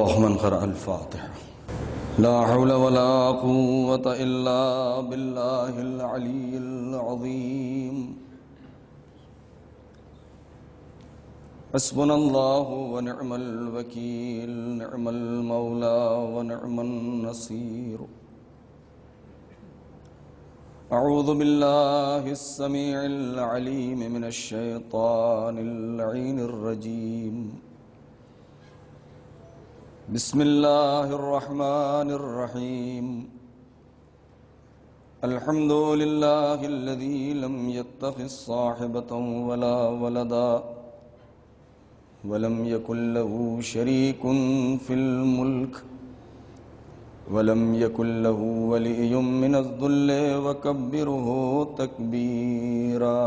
الله من قرأ الفاتحة. لا حول ولا قوة إلا بالله العلي العظيم. حسبنا الله ونعم الوكيل، نعم المولى ونعم النصير. أعوذ بالله السميع العليم من الشيطان اللعين الرجيم. بسم الله الرحمن الرحيم. الحمد لله الذي لم يتخذ صاحبة ولا ولدا ولم يكن له شريك في الملك ولم يكن له ولي من الذل وكبره تكبيرا.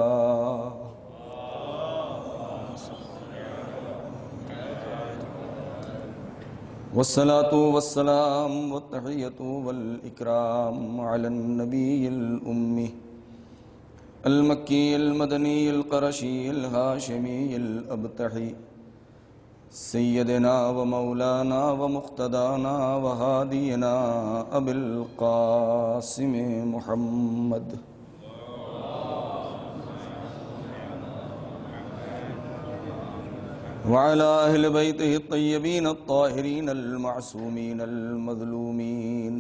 والصلاة والسلام والتحية والإكرام على النبي الأمي المكي المدني القرشي الهاشمي الأبتحي سيدنا ومولانا ومقتدانا وهادينا أبي القاسم محمد وعلى أهل بيته الطيبين الطاهرين المعصومين المظلومين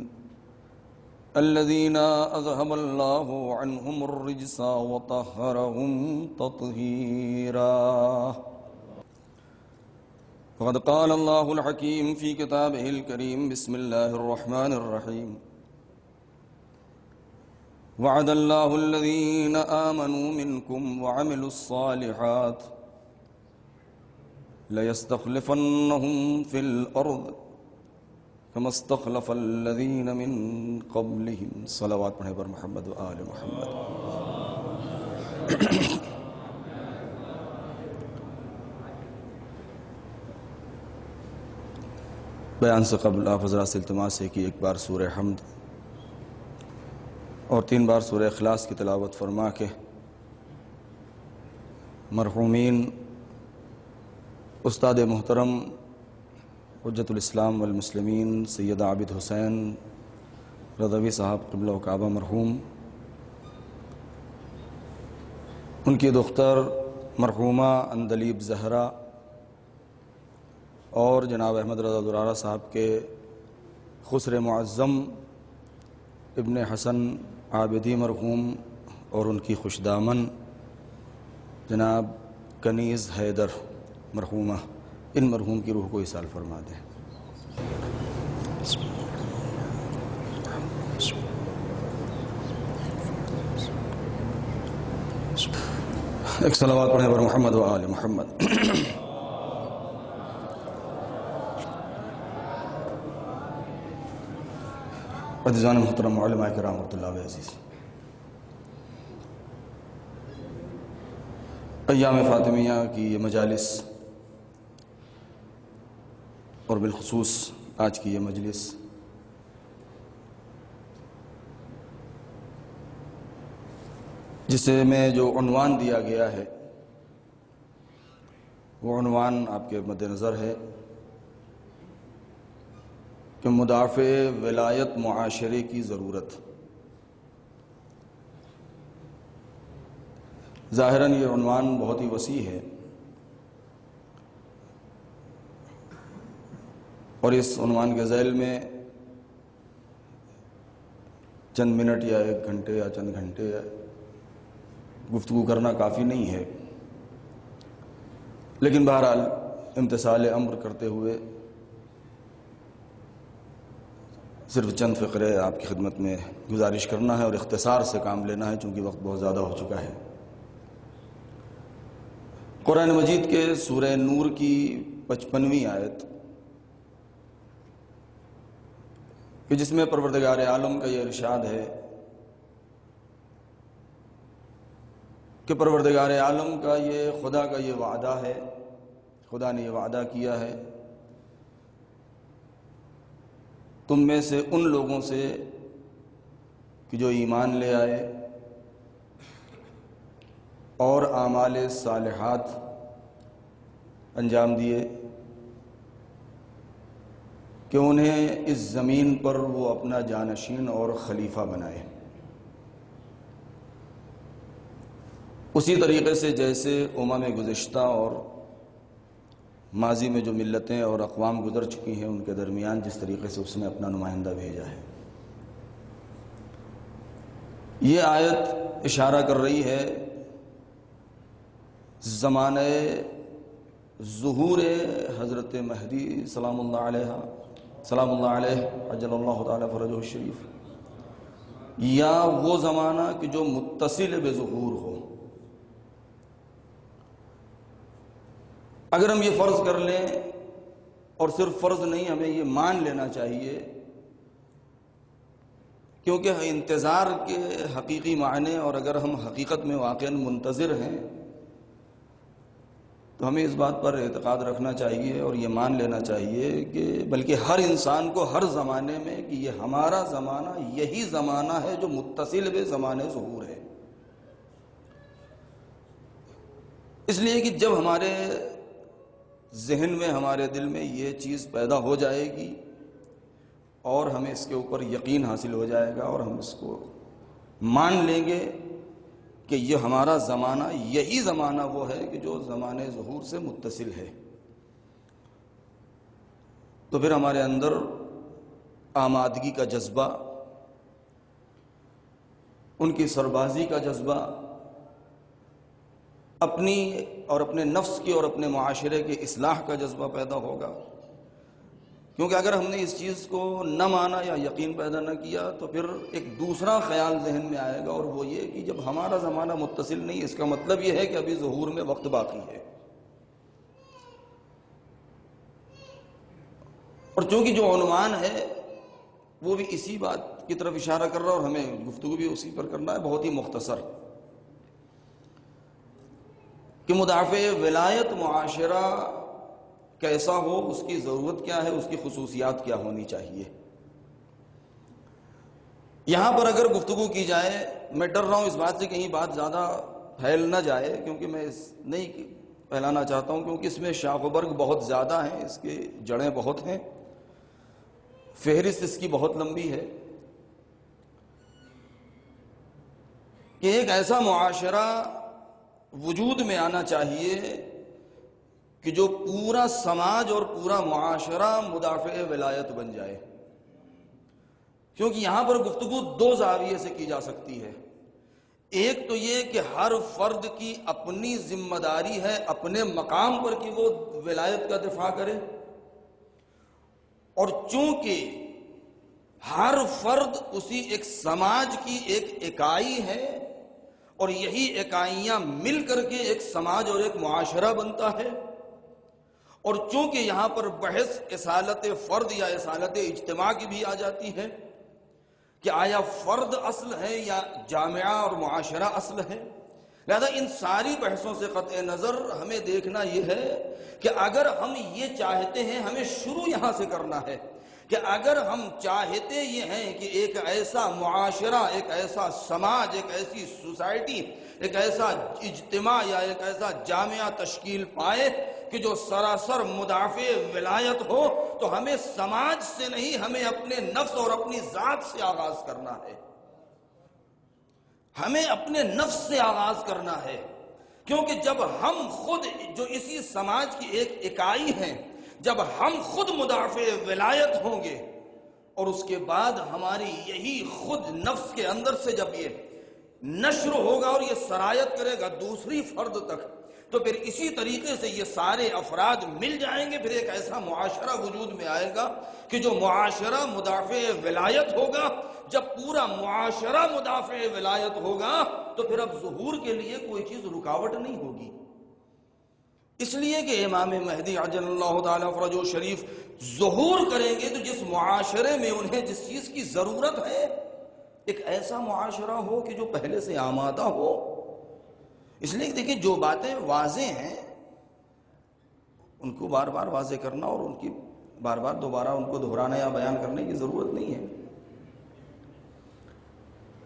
الذين أذهب الله عنهم الرجس وطهرهم تطهيرا. وقد قال الله الحكيم في كتابه الكريم. بسم الله الرحمن الرحيم. وعد الله الذين آمنوا منكم وعملوا الصالحات ليستخلفنهم في الأرض كما استخلف الذين من قبلهم. صلوات پڑھیں پر محمد و آل محمد. بیان سے قبل آپ حضرات سے التماس ہے کہ ایک بار سورہ حمد اور 3 بار سورہ اخلاص کی تلاوت فرما کے مرحومین استاد محترم حجت الاسلام والمسلمین سید عابد حسین رضوی صاحب قبلہ و کعبہ مرحوم، ان کی دختر مرحومہ اندلیب زہرا اور جناب احمد رضا درارہ صاحب کے خسر معظم ابن حسن عابدی مرحوم اور ان کی خوش دامن جناب کنیز حیدر مرحومہ، ان مرحوم کی روح کو ایصال فرما دیں. ایک صلوات پڑھیں پر محمد و آل محمد. عزیزان محترم علماء کرام رحمۃ اللہ عزیز، ایام فاطمیہ کی یہ مجالس اور بالخصوص آج کی یہ مجلس جسے میں جو عنوان دیا گیا ہے وہ عنوان آپ کے مد نظر ہے کہ مدافع ولایت معاشرے کی ضرورت. ظاہراً یہ عنوان بہت ہی وسیع ہے اور اس عنوان کے ذیل میں چند منٹ یا 1 گھنٹے یا چند گھنٹے گفتگو کرنا کافی نہیں ہے، لیکن بہرحال امتثال امر کرتے ہوئے صرف چند فقرے آپ کی خدمت میں گزارش کرنا ہے اور اختصار سے کام لینا ہے چونکہ وقت بہت زیادہ ہو چکا ہے. قرآن مجید کے سورہ نور کی 55ویں آیت کہ جس میں پروردگار عالم کا یہ ارشاد ہے کہ پروردگار عالم کا یہ خدا کا یہ وعدہ ہے، خدا نے یہ وعدہ کیا ہے تم میں سے ان لوگوں سے کہ جو ایمان لے آئے اور اعمال صالحات انجام دیے کہ انہیں اس زمین پر وہ اپنا جانشین اور خلیفہ بنائے، اسی طریقے سے جیسے گزشتہ اور ماضی میں جو ملتیں اور اقوام گزر چکی ہیں ان کے درمیان جس طریقے سے اس نے اپنا نمائندہ بھیجا ہے۔ یہ آیت اشارہ کر رہی ہے زمانہ ظہور حضرت مہدی سلام اللہ علیہ عجل اللہ تعالی فرجہ الشریف، یا وہ زمانہ کہ جو متصل بظہور ہو۔ اگر ہم یہ فرض کر لیں، اور صرف فرض نہیں ہمیں یہ مان لینا چاہیے، کیونکہ انتظار کے حقیقی معنی، اور اگر ہم حقیقت میں واقعاً منتظر ہیں تو ہمیں اس بات پر اعتقاد رکھنا چاہیے اور یہ مان لینا چاہیے کہ بلکہ ہر انسان کو ہر زمانے میں کہ یہ ہمارا زمانہ یہی زمانہ ہے جو متصل بے زمانے ظہور ہے۔ اس لیے کہ جب ہمارے ذہن میں، ہمارے دل میں یہ چیز پیدا ہو جائے گی اور ہمیں اس کے اوپر یقین حاصل ہو جائے گا اور ہم اس کو مان لیں گے کہ یہ ہمارا زمانہ یہی زمانہ وہ ہے کہ جو زمانے ظہور سے متصل ہے، تو پھر ہمارے اندر آمادگی کا جذبہ، ان کی سربازی کا جذبہ، اپنی اور اپنے نفس کی اور اپنے معاشرے کے اصلاح کا جذبہ پیدا ہوگا۔ کیونکہ اگر ہم نے اس چیز کو نہ مانا یا یقین پیدا نہ کیا تو پھر ایک دوسرا خیال ذہن میں آئے گا، اور وہ یہ کہ جب ہمارا زمانہ متصل نہیں، اس کا مطلب یہ ہے کہ ابھی ظہور میں وقت باقی ہے۔ اور چونکہ جو عنوان ہے وہ بھی اسی بات کی طرف اشارہ کر رہا ہے اور ہمیں گفتگو بھی اسی پر کرنا ہے، بہت ہی مختصر، کہ مدافع ولایت معاشرہ کیسا ہو، اس کی ضرورت کیا ہے، اس کی خصوصیات کیا ہونی چاہیے۔ یہاں پر اگر گفتگو کی جائے، میں ڈر رہا ہوں اس بات سے کہیں بات زیادہ پھیل نہ جائے، کیونکہ میں نہیں پھیلانا چاہتا ہوں، کیونکہ اس میں شاخ و برگ بہت زیادہ ہیں، اس کے جڑیں بہت ہیں، فہرست اس کی بہت لمبی ہے، کہ ایک ایسا معاشرہ وجود میں آنا چاہیے کہ جو پورا سماج اور پورا معاشرہ مدافع ولایت بن جائے۔ کیونکہ یہاں پر گفتگو دو زاویے سے کی جا سکتی ہے۔ ایک تو یہ کہ ہر فرد کی اپنی ذمہ داری ہے اپنے مقام پر کہ وہ ولایت کا دفاع کرے، اور چونکہ ہر فرد اسی ایک سماج کی ایک اکائی ہے، اور یہی اکائیاں مل کر کے ایک سماج اور ایک معاشرہ بنتا ہے، اور چونکہ یہاں پر بحث اصالت فرد یا اصالت اجتماع کی بھی آ جاتی ہے کہ آیا فرد اصل ہے یا جامعہ اور معاشرہ اصل ہے، لہذا ان ساری بحثوں سے قطع نظر ہمیں دیکھنا یہ ہے کہ اگر ہم یہ چاہتے ہیں، ہمیں شروع یہاں سے کرنا ہے کہ اگر ہم چاہتے یہ ہیں کہ ایک ایسا معاشرہ، ایک ایسا سماج، ایک ایسی سوسائٹی، ایک ایسا اجتماع یا ایک ایسا جامعہ تشکیل پائے کہ جو سراسر مدافع ولایت ہو، تو ہمیں سماج سے نہیں، ہمیں اپنے نفس اور اپنی ذات سے آغاز کرنا ہے، ہمیں اپنے نفس سے آغاز کرنا ہے۔ کیونکہ جب ہم خود جو اسی سماج کی ایک اکائی ہیں، جب ہم خود مدافع ولایت ہوں گے، اور اس کے بعد ہماری یہی خود نفس کے اندر سے جب یہ نشر ہوگا اور یہ سرایت کرے گا دوسری فرد تک، تو پھر اسی طریقے سے یہ سارے افراد مل جائیں گے، پھر ایک ایسا معاشرہ وجود میں آئے گا کہ جو معاشرہ مدافع ولایت ہوگا۔ جب پورا معاشرہ مدافع ولایت ہوگا تو پھر اب ظہور کے لیے کوئی چیز رکاوٹ نہیں ہوگی، اس لیے کہ امام مہدی عجل اللہ تعالی فرجہ شریف ظہور کریں گے تو جس معاشرے میں انہیں جس چیز کی ضرورت ہے، ایک ایسا معاشرہ ہو کہ جو پہلے سے آمادہ ہو۔ اس لیے دیکھیں، جو باتیں واضح ہیں ان کو بار بار واضح کرنا اور ان کی بار بار دوبارہ ان کو دہرانا یا بیان کرنے کی ضرورت نہیں ہے۔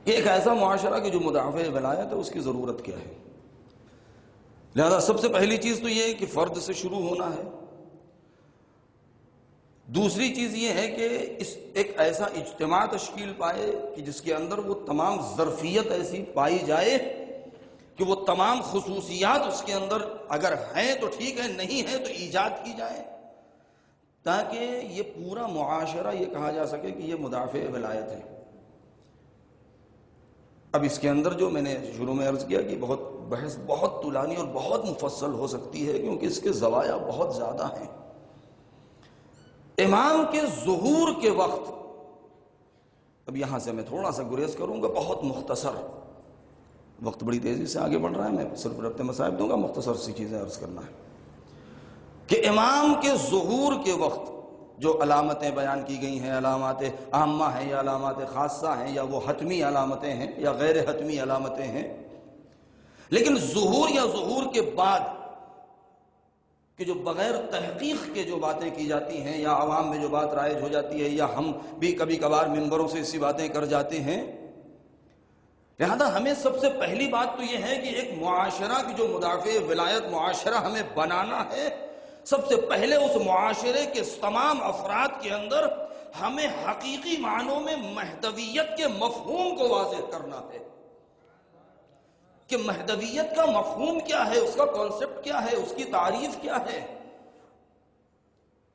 کہ ایک ایسا معاشرہ کہ جو مدافع ولایت ہے، اس کی ضرورت کیا ہے۔ لہذا سب سے پہلی چیز تو یہ ہے کہ فرد سے شروع ہونا ہے۔ دوسری چیز یہ ہے کہ ایک ایسا اجتماع تشکیل پائے کہ جس کے اندر وہ تمام ظرفیت ایسی پائی جائے کہ وہ تمام خصوصیات اس کے اندر اگر ہیں تو ٹھیک ہے، نہیں ہے تو ایجاد کی جائے، تاکہ یہ پورا معاشرہ یہ کہا جا سکے کہ یہ مدافع ولایت ہے۔ اب اس کے اندر جو میں نے شروع میں عرض کیا کہ بحث بہت طولانی اور بہت مفصل ہو سکتی ہے، کیونکہ اس کے زوایا بہت زیادہ ہیں۔ امام کے ظہور کے وقت، اب یہاں سے میں تھوڑا سا گریز کروں گا، بہت مختصر، وقت بڑی تیزی سے آگے بڑھ رہا ہے، میں صرف ربط مسائب دوں گا، مختصر سی چیزیں عرض کرنا ہے کہ امام کے ظہور کے وقت جو علامتیں بیان کی گئی ہیں، علامات عامہ ہیں یا علامات خاصہ ہیں یا وہ حتمی علامتیں ہیں یا غیر حتمی علامتیں ہیں، لیکن ظہور یا ظہور کے بعد کہ جو بغیر تحقیق کے جو باتیں کی جاتی ہیں یا عوام میں جو بات رائج ہو جاتی ہے یا ہم بھی کبھی کبھار ممبروں سے اسی باتیں کر جاتے ہیں، لہذا ہمیں سب سے پہلی بات تو یہ ہے کہ ایک معاشرہ کی جو مدافع ولایت معاشرہ ہمیں بنانا ہے، سب سے پہلے اس معاشرے کے تمام افراد کے اندر ہمیں حقیقی معنوں میں مہدویت کے مفہوم کو واضح کرنا ہے کہ مہدویت کا مفہوم کیا ہے، اس کا کانسیپٹ کیا ہے، اس کی تعریف کیا ہے۔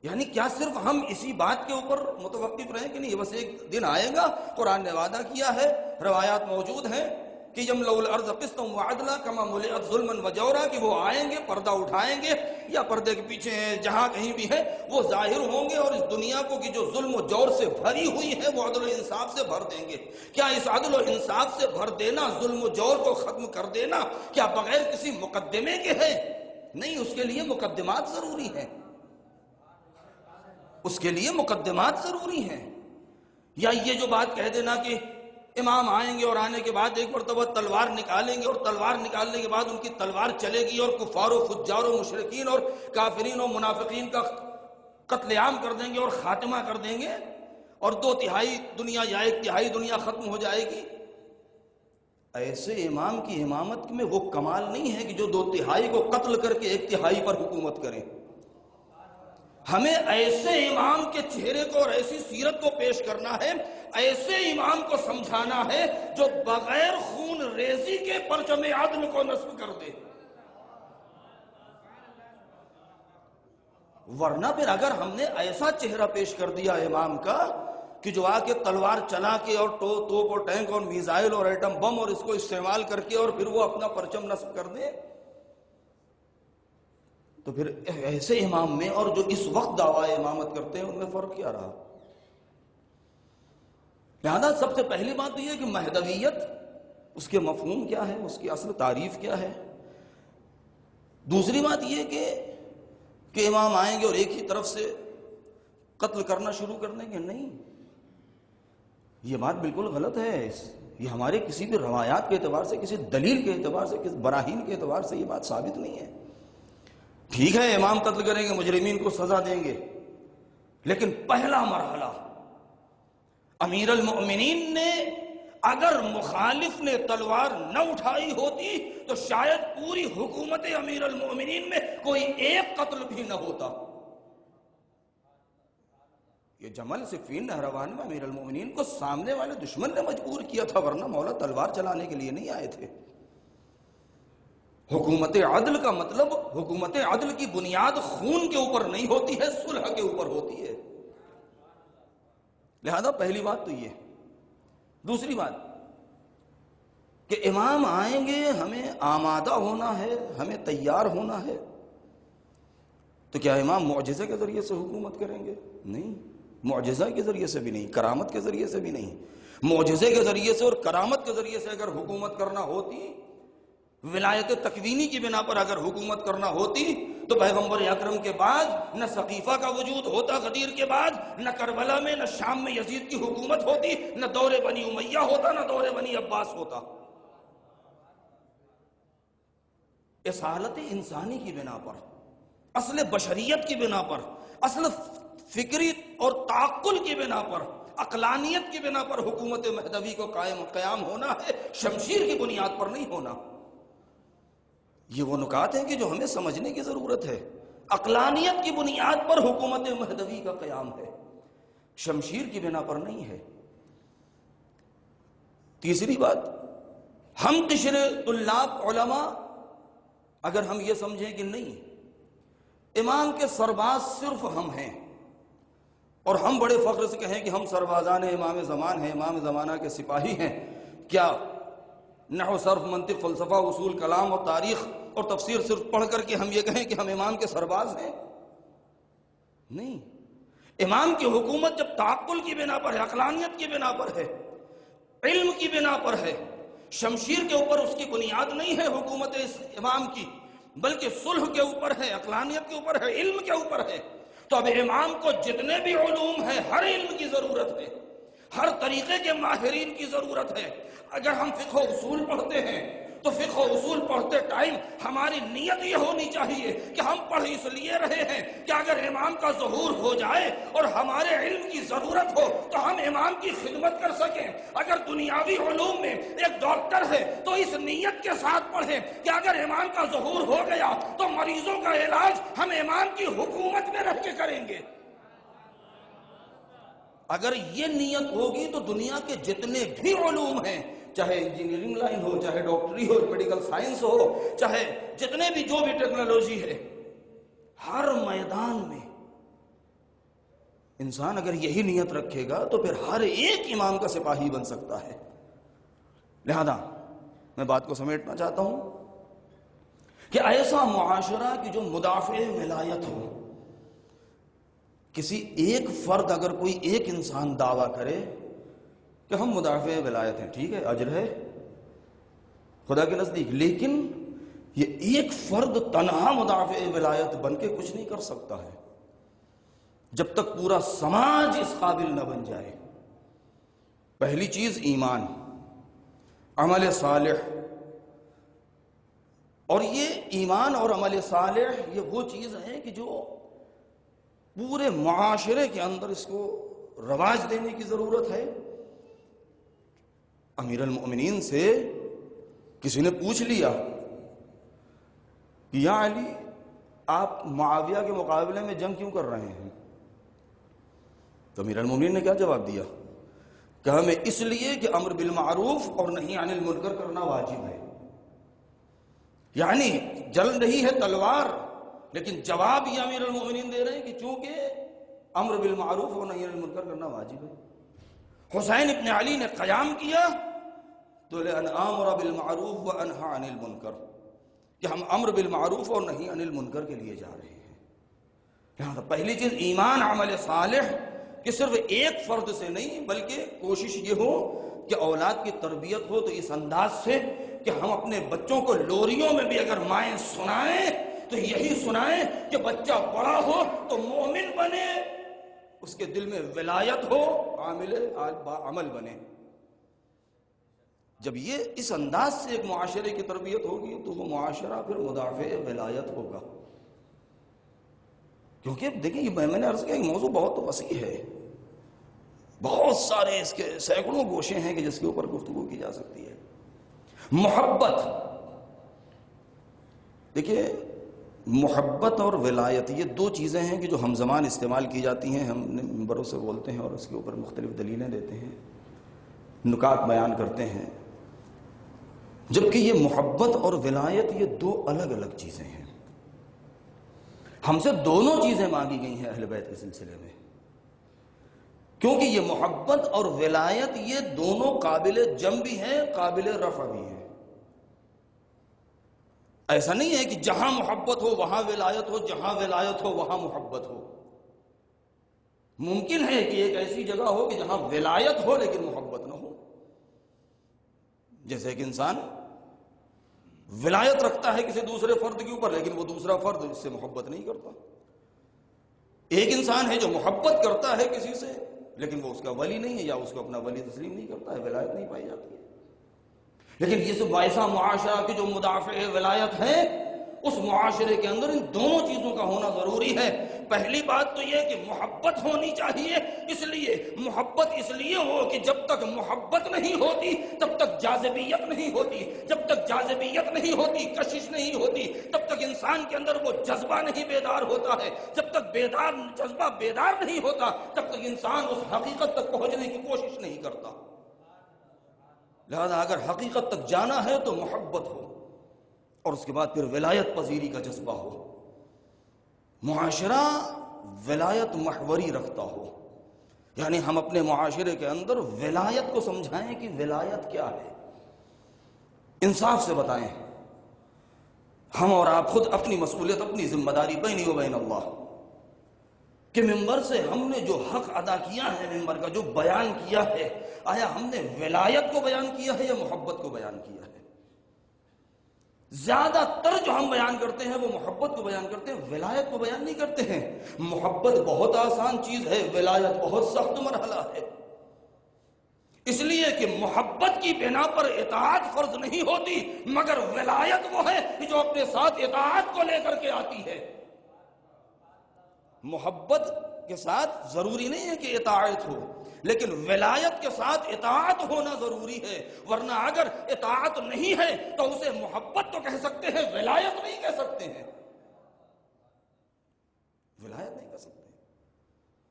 یعنی کیا صرف ہم اسی بات کے اوپر متوقف رہیں کہ نہیں، یہ بس ایک دن آئے گا، قرآن نے وعدہ کیا ہے، روایات موجود ہیں کہ یملأ الارض قسطا وعدلا کما ملئت ظلما وجورا، کہ وہ آئیں گے، پردہ اٹھائیں گے یا پردے کے پیچھے ہیں، جہاں کہیں بھی ہے وہ ظاہر ہوں گے اور اس دنیا کو کہ جو ظلم و جور سے بھری ہوئی ہے وہ عدل و انصاف سے بھر دیں گے۔ کیا اس عدل و انصاف سے بھر دینا، ظلم و جور کو ختم کر دینا، کیا بغیر کسی مقدمے کے ہے؟ نہیں، اس کے لیے مقدمات ضروری ہیں، اس کے لیے مقدمات ضروری ہیں۔ یا یہ جو بات کہہ دینا کہ امام آئیں گے اور آنے کے بعد ایک مرتبہ تلوار نکالیں گے اور تلوار نکالنے کے بعد ان کی تلوار چلے گی اور کفار و فجار و مشرکین اور کافرین و منافقین کا قتل عام کر دیں گے اور خاتمہ کر دیں گے اور 2/3 دنیا یا 1/3 دنیا ختم ہو جائے گی، ایسے امام کی امامت میں وہ کمال نہیں ہے کہ جو 2/3 کو قتل کر کے 1/3 پر حکومت کریں۔ ہمیں ایسے امام کے چہرے کو اور ایسی سیرت کو پیش کرنا ہے، ایسے امام کو سمجھانا ہے جو بغیر خون ریزی کے پرچم عدل کو نصب کر دے۔ ورنہ پھر اگر ہم نے ایسا چہرہ پیش کر دیا امام کا کہ جو آ کے تلوار چلا کے اور توپ اور ٹینک اور میزائل اور ایٹم بم اور اس کو استعمال کر کے اور پھر وہ اپنا پرچم نصب کر دے، تو پھر ایسے امام میں اور جو اس وقت دعویٰ امامت کرتے ہیں ان میں فرق کیا رہا؟ لہذا سب سے پہلی بات تو یہ کہ مہدویت، اس کے مفہوم کیا ہے، اس کی اصل تعریف کیا ہے۔ دوسری بات یہ کہ امام آئیں گے اور ایک ہی طرف سے قتل کرنا شروع کر دیں گے، نہیں، یہ بات بالکل غلط ہے۔ یہ ہمارے کسی بھی روایات کے اعتبار سے، کسی دلیل کے اعتبار سے، کسی براہین کے اعتبار سے یہ بات ثابت نہیں ہے۔ ٹھیک ہے امام قتل کریں گے، مجرمین کو سزا دیں گے، لیکن پہلا مرحلہ امیر المؤمنین نے اگر مخالف نے تلوار نہ اٹھائی ہوتی تو شاید پوری حکومت امیر المؤمنین میں کوئی ایک قتل بھی نہ ہوتا۔ یہ جمل صفین نہروان میں امیر المؤمنین کو سامنے والے دشمن نے مجبور کیا تھا، ورنہ مولا تلوار چلانے کے لیے نہیں آئے تھے۔ حکومت عدل کا مطلب، حکومت عدل کی بنیاد خون کے اوپر نہیں ہوتی ہے، صلح کے اوپر ہوتی ہے۔ لہذا پہلی بات تو یہ۔ دوسری بات کہ امام آئیں گے، ہمیں آمادہ ہونا ہے، ہمیں تیار ہونا ہے۔ تو کیا امام معجزے کے ذریعے سے حکومت کریں گے؟ نہیں، معجزہ کے ذریعے سے بھی نہیں، کرامت کے ذریعے سے بھی نہیں۔ معجزے کے ذریعے سے اور کرامت کے ذریعے سے اگر حکومت کرنا ہوتی، ولایت تکوینی کی بنا پر اگر حکومت کرنا ہوتی تو پیغمبر اکرم کے بعد نہ سقیفہ کا وجود ہوتا، غدیر کے بعد نہ کربلا میں، نہ شام میں یزید کی حکومت ہوتی، نہ دور بنی امیہ ہوتا، نہ دور بنی عباس ہوتا۔ اس حالت انسانی کی بنا پر، اصل بشریت کی بنا پر، اصل فکری اور تعقل کی بنا پر، عقلانیت کی بنا پر حکومت مہدوی کو قیام ہونا ہے، شمشیر کی بنیاد پر نہیں ہونا۔ یہ وہ نکات ہیں کہ جو ہمیں سمجھنے کی ضرورت ہے۔ عقلانیت کی بنیاد پر حکومت مہدوی کا قیام ہے۔ شمشیر کی بنا پر نہیں ہے۔ تیسری بات، ہم قشر طلاب علماء اگر ہم یہ سمجھیں کہ نہیں امام کے سرباز صرف ہم ہیں اور ہم بڑے فخر سے کہیں کہ ہم سربازان امام زمان ہیں، امام زمانہ کے سپاہی ہیں، کیا نحو صرف منطق فلسفہ اصول کلام اور تاریخ اور تفسیر صرف پڑھ کر کے ہم یہ کہیں کہ ہم امام کے سرباز ہیں؟ نہیں، امام کی حکومت جب تعقل کی بنا پر ہے، عقلانیت کی بنا پر ہے، علم کی بنا پر ہے، شمشیر کے اوپر اس کی بنیاد نہیں ہے حکومت اس امام کی، بلکہ صلح کے اوپر ہے، عقلانیت کے اوپر ہے، علم کے اوپر ہے، تو اب امام کو جتنے بھی علوم ہیں ہر علم کی ضرورت ہے، ہر طریقے کے ماہرین کی ضرورت ہے۔ اگر ہم فقہ و اصول پڑھتے ہیں تو فقہ و اصول پڑھتے ٹائم ہماری نیت یہ ہونی چاہیے کہ ہم پڑھ اس لیے رہے ہیں کہ اگر امام کا ظہور ہو جائے اور ہمارے علم کی ضرورت ہو تو ہم امام کی خدمت کر سکیں۔ اگر دنیاوی علوم میں ایک ڈاکٹر ہے تو اس نیت کے ساتھ پڑھیں کہ اگر امام کا ظہور ہو گیا تو مریضوں کا علاج ہم امام کی حکومت میں رہ کے کریں گے۔ اگر یہ نیت ہوگی تو دنیا کے جتنے بھی علوم ہیں، چاہے انجینئرنگ لائن ہو، چاہے ڈاکٹری ہو، میڈیکل سائنس ہو، چاہے جتنے بھی جو بھی ٹیکنالوجی ہے، ہر میدان میں انسان اگر یہی نیت رکھے گا تو پھر ہر ایک امام کا سپاہی بن سکتا ہے۔ لہذا میں بات کو سمیٹنا چاہتا ہوں کہ ایسا معاشرہ کی جو مدافع ولایت ہو، کسی ایک فرد اگر کوئی ایک انسان دعویٰ کرے کہ ہم مدافع ولایت ہیں، ٹھیک ہے، اجر ہے خدا کے نزدیک، لیکن یہ ایک فرد تنہا مدافع ولایت بن کے کچھ نہیں کر سکتا ہے جب تک پورا سماج اس قابل نہ بن جائے۔ پہلی چیز ایمان، عمل صالح، اور یہ ایمان اور عمل صالح یہ وہ چیز ہے کہ جو پورے معاشرے کے اندر اس کو رواج دینے کی ضرورت ہے۔ امیر المؤمنین سے کسی نے پوچھ لیا کہ یا علی آپ معاویہ کے مقابلے میں جنگ کیوں کر رہے ہیں؟ تو امیر المؤمنین نے کیا جواب دیا؟ کہا میں اس لیے کہ امر بالمعروف اور نہی عن المنکر کرنا واجب ہے۔ یعنی جل رہی ہے تلوار، لیکن جواب یہ امیر المؤمنین دے رہے ہیں کہ چونکہ امر بالمعروف اور نہی عن المنکر کرنا واجب ہے۔ حسین ابن علی نے قیام کیا تو لأن آمر بالمعروف وانہا عن المنکر، کہ ہم امر بالمعروف اور نہی عن المنکر کے لیے جا رہے ہیں۔ لہذا پہلی چیز ایمان، عمل صالح، کہ صرف ایک فرد سے نہیں بلکہ کوشش یہ ہو کہ اولاد کی تربیت ہو تو اس انداز سے کہ ہم اپنے بچوں کو لوریوں میں بھی اگر مائیں سنائیں تو یہی سنائیں کہ بچہ بڑا ہو تو مومن بنے، اس کے دل میں ولایت ہو، عامل عمل بنے۔ جب یہ اس انداز سے ایک معاشرے کی تربیت ہوگی تو وہ معاشرہ پھر مدافع ولایت ہوگا۔ کیونکہ دیکھیں یہ میں نے عرض کیا کہ موضوع بہت وسیع ہے، بہت سارے اس کے سینکڑوں گوشے ہیں کہ جس کے اوپر گفتگو کی جا سکتی ہے۔ محبت، دیکھیے محبت اور ولایت یہ دو چیزیں ہیں کہ جو ہم زمان استعمال کی جاتی ہیں، ہم منبروں سے بولتے ہیں اور اس کے اوپر مختلف دلیلیں دیتے ہیں، نکات بیان کرتے ہیں، جبکہ یہ محبت اور ولایت یہ دو الگ الگ چیزیں ہیں۔ ہم سے دونوں چیزیں مانگی گئی ہیں اہل بیت کے سلسلے میں، کیونکہ یہ محبت اور ولایت یہ دونوں قابل جم بھی ہیں، قابل رفع بھی ہیں۔ ایسا نہیں ہے کہ جہاں محبت ہو وہاں ولایت ہو، جہاں ولایت ہو وہاں محبت ہو۔ ممکن ہے کہ ایک ایسی جگہ ہو کہ جہاں ولایت ہو لیکن محبت نہ ہو، جیسے کہ انسان ولایت رکھتا ہے کسی دوسرے فرد کے اوپر لیکن وہ دوسرا فرد اس سے محبت نہیں کرتا۔ ایک انسان ہے جو محبت کرتا ہے کسی سے لیکن وہ اس کا ولی نہیں ہے یا اس کو اپنا ولی تسلیم نہیں کرتا ہے، ولایت نہیں پائی جاتی ہے۔ لیکن یہ سب ایسا معاشرہ کی جو مدافع ولایت ہے اس معاشرے کے اندر ان دونوں چیزوں کا ہونا ضروری ہے۔ پہلی بات تو یہ کہ محبت ہونی چاہیے، اس لیے محبت اس لیے ہو کہ جب تک محبت نہیں ہوتی تب تک جاذبیت نہیں ہوتی، جب تک جاذبیت نہیں ہوتی کشش نہیں ہوتی، تب تک انسان کے اندر وہ جذبہ نہیں بیدار ہوتا ہے، جب تک جذبہ بیدار نہیں ہوتا تب تک انسان اس حقیقت تک پہنچنے کی کوشش نہیں کرتا۔ لہذا اگر حقیقت تک جانا ہے تو محبت ہو، اور اس کے بعد پھر ولایت پذیری کا جذبہ ہو، معاشرہ ولایت محوری رکھتا ہو، یعنی ہم اپنے معاشرے کے اندر ولایت کو سمجھائیں کہ ولایت کیا ہے، انصاف سے بتائیں۔ ہم اور آپ خود اپنی مسئولیت، اپنی ذمہ داری بینی و بین اللہ کہ ممبر سے ہم نے جو حق ادا کیا ہے، ممبر کا جو بیان کیا ہے، آیا ہم نے ولایت کو بیان کیا ہے یا محبت کو بیان کیا ہے؟ زیادہ تر جو ہم بیان کرتے ہیں وہ محبت کو بیان کرتے ہیں، ولایت کو بیان نہیں کرتے ہیں۔ محبت بہت آسان چیز ہے، ولایت بہت سخت مرحلہ ہے، اس لیے کہ محبت کی بنا پر اطاعت فرض نہیں ہوتی، مگر ولایت وہ ہے جو اپنے ساتھ اطاعت کو لے کر کے آتی ہے۔ محبت کے ساتھ ضروری نہیں ہے کہ اطاعت ہو، لیکن ولایت کے ساتھ اطاعت ہونا ضروری ہے، ورنہ اگر اطاعت نہیں ہے تو اسے محبت تو کہہ سکتے ہیں، ولایت نہیں کہہ سکتے ہیں، ولایت نہیں کہہ سکتے۔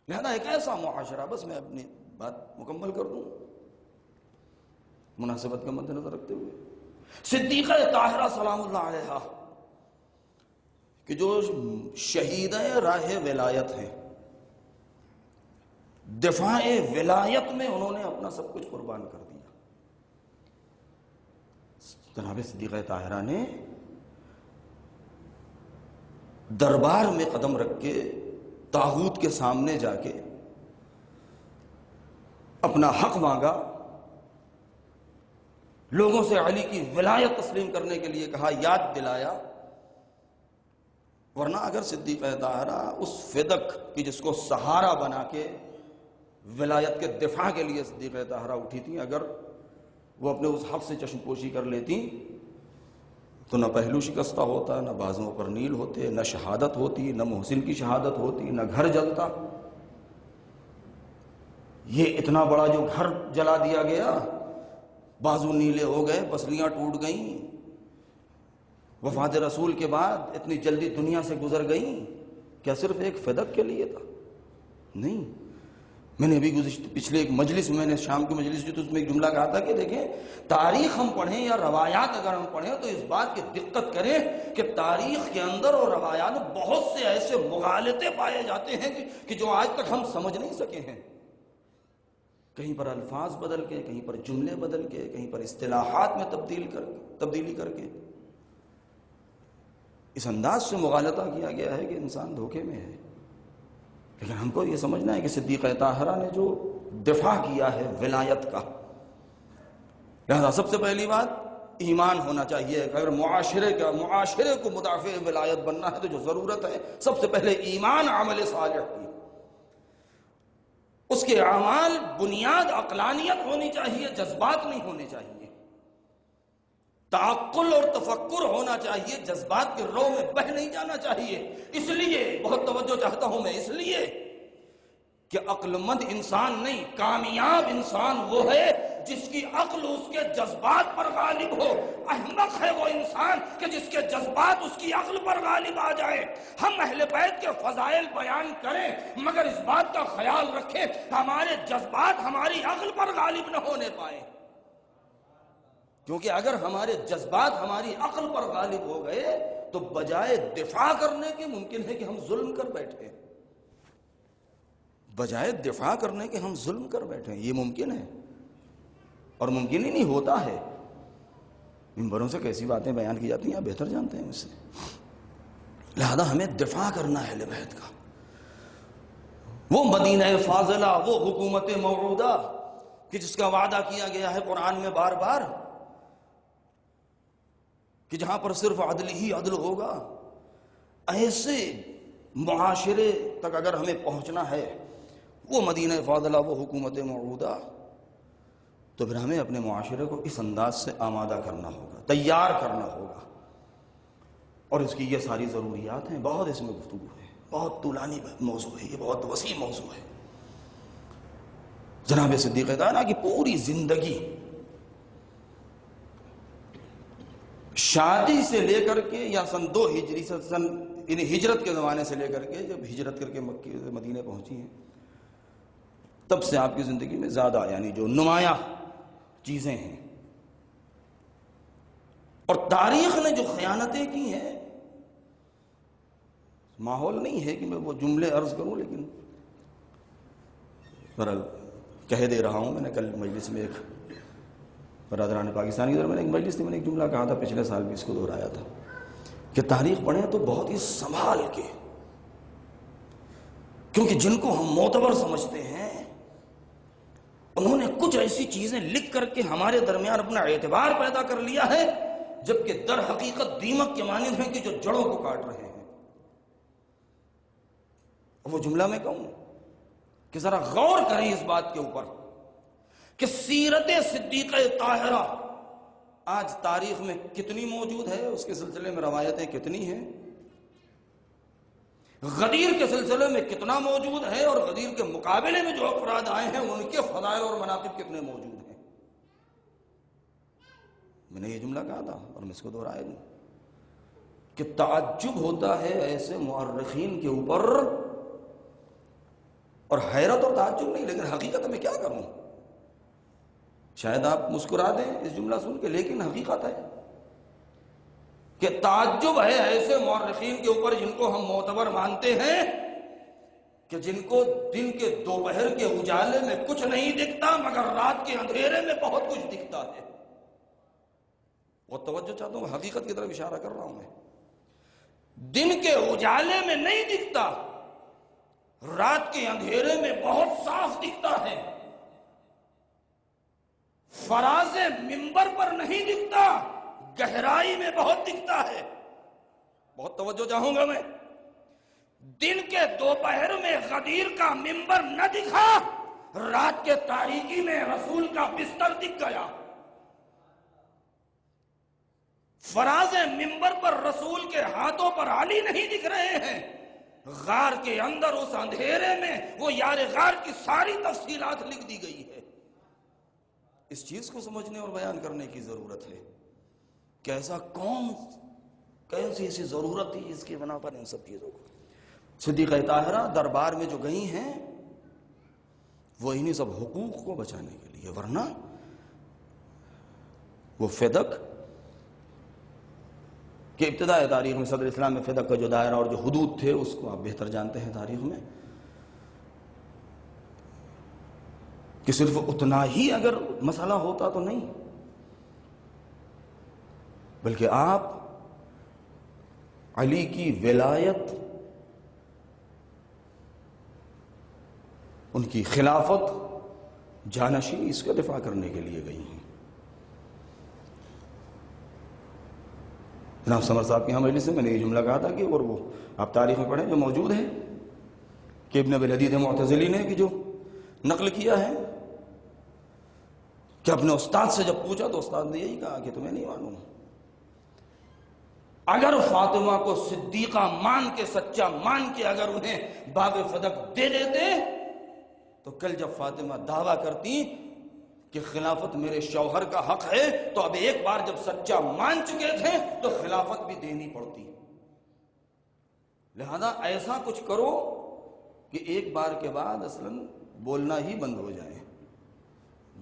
لہذا ایک ایسا معاشرہ، بس میں اپنی بات مکمل کر دوں مناسبت کا مد نظر رکھتے ہوئے، صدیقہ طاہرہ سلام اللہ علیہا کہ جو شہیدہ راہ ولایت ہیں، دفاع ولایت میں انہوں نے اپنا سب کچھ قربان کر دیا۔ جناب صدیقہ طاہرہ نے دربار میں قدم رکھ کے طاغوت کے سامنے جا کے اپنا حق مانگا، لوگوں سے علی کی ولایت تسلیم کرنے کے لیے کہا، یاد دلایا۔ ورنہ اگر صدیقہ طاہرہ اس فدق کی جس کو سہارا بنا کے ولایت کے دفاع کے لیے صدیقہ طاہرہ اٹھی تھی، اگر وہ اپنے اس حق سے چشم پوشی کر لیتی تو نہ پہلو شکستہ ہوتا، نہ بازوں پر نیل ہوتے، نہ شہادت ہوتی، نہ محسن کی شہادت ہوتی، نہ گھر جلتا۔ یہ اتنا بڑا جو گھر جلا دیا گیا، بازو نیلے ہو گئے، پسلیاں ٹوٹ گئیں، وفات رسول کے بعد اتنی جلدی دنیا سے گزر گئیں، کیا صرف ایک فدق کے لیے تھا؟ نہیں۔ میں نے ابھی پچھلے ایک مجلس میں نے شام کی مجلس جو تو اس میں ایک جملہ کہا تھا کہ دیکھیں، تاریخ ہم پڑھیں یا روایات اگر ہم پڑھیں تو اس بات کی دقت کریں کہ تاریخ کے اندر اور روایات میں بہت سے ایسے مغالطے پائے جاتے ہیں کہ جو آج تک ہم سمجھ نہیں سکے ہیں۔ کہیں پر الفاظ بدل کے، کہیں پر جملے بدل کے، کہیں پر اصطلاحات میں تبدیلی کر کے اس انداز سے مغالطہ کیا گیا ہے کہ انسان دھوکے میں ہے۔ لیکن ہم کو یہ سمجھنا ہے کہ صدیقہ طاہرہ نے جو دفاع کیا ہے ولایت کا، لہذا سب سے پہلی بات ایمان ہونا چاہیے۔ اگر معاشرے کو مدافع ولایت بننا ہے تو جو ضرورت ہے سب سے پہلے ایمان، عمل صالح کی، اس کے اعمال بنیاد عقلانیت ہونی چاہیے، جذبات نہیں ہونے چاہیے، تعقل اور تفکر ہونا چاہیے، جذبات کے رو میں بہہ نہیں جانا چاہیے۔ اس لیے بہت توجہ چاہتا ہوں میں، اس لیے کہ عقل مند انسان نہیں، کامیاب انسان وہ ہے جس کی عقل اس کے جذبات پر غالب ہو۔ احمق ہے وہ انسان کہ جس کے جذبات اس کی عقل پر غالب آ جائے۔ ہم اہل بیت کے فضائل بیان کریں مگر اس بات کا خیال رکھیں ہمارے جذبات ہماری عقل پر غالب نہ ہونے پائیں، کیونکہ اگر ہمارے جذبات ہماری عقل پر غالب ہو گئے تو بجائے دفاع کرنے کے ممکن ہے کہ ہم ظلم کر بیٹھیں، بجائے دفاع کرنے کے ہم ظلم کر بیٹھیں۔ یہ ممکن ہے اور ممکن ہی نہیں ہوتا ہے۔ منبروں سے کیسی باتیں بیان کی جاتی ہیں آپ بہتر جانتے ہیں مجھ سے۔ لہذا ہمیں دفاع کرنا ہے اہل بیت کا، وہ مدینہ فاضلہ، وہ حکومت موعودہ کہ جس کا وعدہ کیا گیا ہے قرآن میں بار بار کہ جہاں پر صرف عدل ہی عدل ہوگا۔ ایسے معاشرے تک اگر ہمیں پہنچنا ہے، وہ مدینہ فاضلہ، وہ حکومت موعودہ، تو پھر ہمیں اپنے معاشرے کو اس انداز سے آمادہ کرنا ہوگا، تیار کرنا ہوگا اور اس کی یہ ساری ضروریات ہیں. بہت اس میں گفتگو ہے, بہت طولانی موضوع ہے, یہ بہت وسیع موضوع ہے. جناب صدیق طاہرہ کی پوری زندگی شادی سے لے کر کے یا سن 2 ہجری یعنی ہجرت کے زمانے سے لے کر کے جب ہجرت کر کے مکے سے مدینے پہنچی ہیں تب سے آپ کی زندگی میں زیادہ یعنی جو نمایاں چیزیں ہیں. اور تاریخ نے جو خیانتیں کی ہیں, ماحول نہیں ہے کہ میں وہ جملے عرض کروں, لیکن بہرحال کہہ دے رہا ہوں. میں نے کل مجلس میں ایک برادران پاکستانی میں نے ایک مجلس میں نے ایک جملہ کہا تھا, پچھلے سال بھی اس کو دہرایا تھا کہ تاریخ پڑھیں تو بہت ہی سنبھال کے, کیونکہ جن کو ہم معتبر سمجھتے ہیں انہوں نے کچھ ایسی چیزیں لکھ کر کے ہمارے درمیان اپنا اعتبار پیدا کر لیا ہے, جبکہ در حقیقت دیمک کے مانند ہیں کہ جو جڑوں کو کاٹ رہے ہیں. وہ جملہ میں کہوں کہ ذرا غور کریں اس بات کے اوپر کہ سیرت صدیقہ طاہرہ آج تاریخ میں کتنی موجود ہے, اس کے سلسلے میں روایتیں کتنی ہیں, غدیر کے سلسلے میں کتنا موجود ہے, اور غدیر کے مقابلے میں جو افراد آئے ہیں ان کے فضائل اور مناقب کتنے موجود ہیں. میں نے یہ جملہ کہا تھا اور میں اس کو دہرایا دوں کہ تعجب ہوتا ہے ایسے مورخین کے اوپر, اور حیرت اور تعجب نہیں, لیکن حقیقت میں کیا کروں, شاید آپ مسکرا دیں اس جملہ سن کے, لیکن حقیقت ہے کہ تعجب ہے ایسے مورخین کے اوپر جن کو ہم معتبر مانتے ہیں کہ جن کو دن کے دوپہر کے اجالے میں کچھ نہیں دکھتا مگر رات کے اندھیرے میں بہت کچھ دکھتا ہے. وہ توجہ چاہتا ہوں, حقیقت کی طرف اشارہ کر رہا ہوں میں. دن کے اجالے میں نہیں دکھتا, رات کے اندھیرے میں بہت صاف دکھتا ہے. فراز منبر پر نہیں دکھتا, گہرائی میں بہت دکھتا ہے. بہت توجہ چاہوں گا میں. دن کے دوپہر میں غدیر کا منبر نہ دکھا, رات کے تاریکی میں رسول کا بستر دکھ گیا. فراز منبر پر رسول کے ہاتھوں پر علی نہیں دکھ رہے ہیں, غار کے اندر اس اندھیرے میں وہ یار غار کی ساری تفصیلات لکھ دی گئی ہے. اس چیز کو سمجھنے اور بیان کرنے کی ضرورت ہے کہ ایسا کون سی ایسی ضرورت تھی اس کی بنا پر ان سب چیزوں کو. صدیقہ طاہرہ دربار میں جو گئی ہیں وہ انہی سب حقوق کو بچانے کے لیے, ورنہ وہ فدق کہ ابتدائی تاریخ میں صدر اسلام میں فدق کا جو دائرہ اور جو حدود تھے اس کو آپ بہتر جانتے ہیں تاریخ میں, کہ صرف اتنا ہی اگر مسئلہ ہوتا تو نہیں, بلکہ آپ علی کی ولایت, ان کی خلافت, جانشینی اس کا دفاع کرنے کے لیے گئی ہیں. جناب سمر صاحب کی مجلس سے میں نے یہ جملہ کہا تھا کہ اور وہ آپ تاریخ میں پڑھیں جو موجود ہے کہ ابن ابی الحدید معتزلی نے کہ جو نقل کیا ہے کہ اپنے استاد سے جب پوچھا تو استاد نے یہی کہا کہ تمہیں نہیں معلوم, اگر فاطمہ کو صدیقہ مان کے, سچا مان کے اگر انہیں باب فدق دے دیتے تو کل جب فاطمہ دعویٰ کرتی کہ خلافت میرے شوہر کا حق ہے تو اب ایک بار جب سچا مان چکے تھے تو خلافت بھی دینی پڑتی. لہذا ایسا کچھ کرو کہ ایک بار کے بعد اصلاً بولنا ہی بند ہو جائے,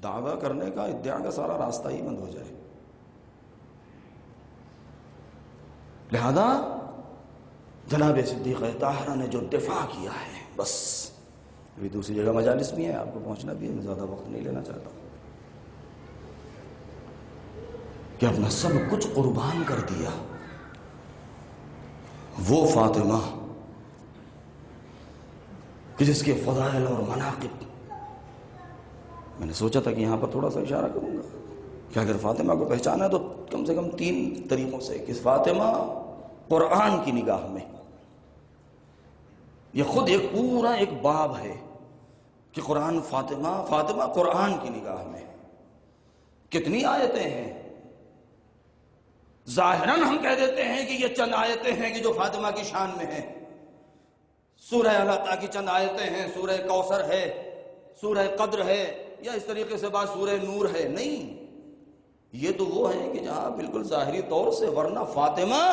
دعویٰ کرنے کا, ادعا کا سارا راستہ ہی بند ہو جائے. لہذا جناب صدیقہ طاہرہ نے جو دفاع کیا ہے, بس ابھی دوسری جگہ مجالس بھی ہیں, آپ کو پہنچنا بھی ہے, میں زیادہ وقت نہیں لینا چاہتا ہوں, کہ اپنا سب کچھ قربان کر دیا. وہ فاطمہ کہ جس کے فضائل اور مناقب, میں نے سوچا تھا کہ یہاں پر تھوڑا سا اشارہ کروں گا کہ اگر فاطمہ کو پہچانا ہے تو کم سے کم 3 طریقوں سے, کہ فاطمہ قرآن کی نگاہ میں, یہ خود ایک پورا ایک باب ہے کہ قرآن فاطمہ قرآن کی نگاہ میں. کتنی آیتیں ہیں ظاہراً ہم کہہ دیتے ہیں کہ یہ چند آیتیں ہیں کہ جو فاطمہ کی شان میں ہیں، سورہ اللہ کی چند آیتیں ہیں، سورہ کوثر ہے، سورہ قدر ہے، یا اس طریقے سے بات سورہ نور ہے. نہیں، یہ تو وہ ہیں کہ جہاں بالکل ظاہری طور سے، ورنہ فاطمہ